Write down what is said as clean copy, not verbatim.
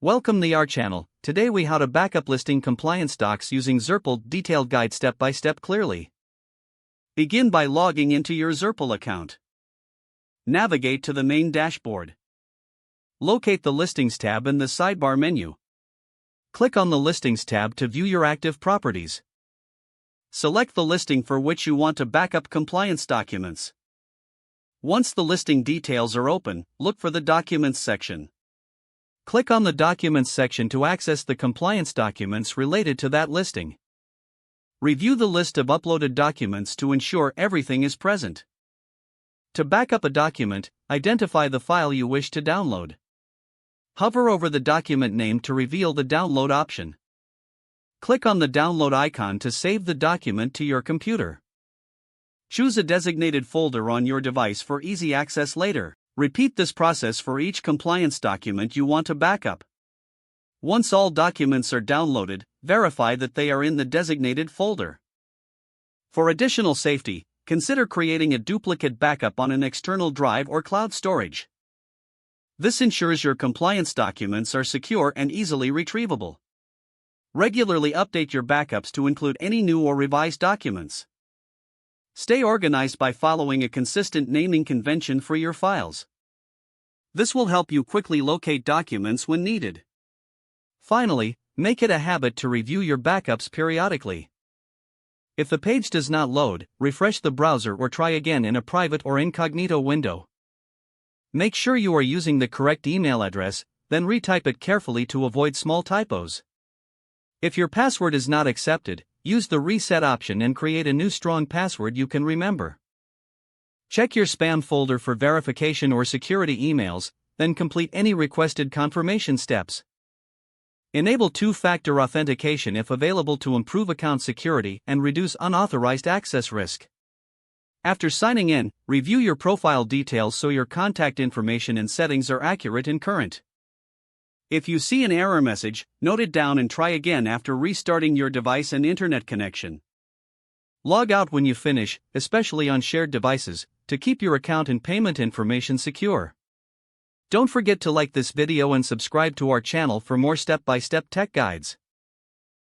Welcome to our channel. Today we how to backup listing compliance docs using Zurple detailed guide step by step clearly. Begin by logging into your Zurple account. Navigate to the main dashboard. Locate the Listings tab in the sidebar menu. Click on the Listings tab to view your active properties. Select the listing for which you want to backup compliance documents. Once the listing details are open, look for the Documents section. Click on the Documents section to access the compliance documents related to that listing. Review the list of uploaded documents to ensure everything is present. To back up a document, identify the file you wish to download. Hover over the document name to reveal the download option. Click on the download icon to save the document to your computer. Choose a designated folder on your device for easy access later. Repeat this process for each compliance document you want to backup. Once all documents are downloaded, verify that they are in the designated folder. For additional safety, consider creating a duplicate backup on an external drive or cloud storage. This ensures your compliance documents are secure and easily retrievable. Regularly update your backups to include any new or revised documents. Stay organized by following a consistent naming convention for your files. This will help you quickly locate documents when needed. Finally, make it a habit to review your backups periodically. If the page does not load, refresh the browser or try again in a private or incognito window. Make sure you are using the correct email address, then retype it carefully to avoid small typos. If your password is not accepted, use the reset option and create a new strong password you can remember. Check your spam folder for verification or security emails, then complete any requested confirmation steps. Enable two-factor authentication if available to improve account security and reduce unauthorized access risk. After signing in, review your profile details so your contact information and settings are accurate and current. If you see an error message, note it down and try again after restarting your device and internet connection. Log out when you finish, especially on shared devices, to keep your account and payment information secure. Don't forget to like this video and subscribe to our channel for more step-by-step tech guides.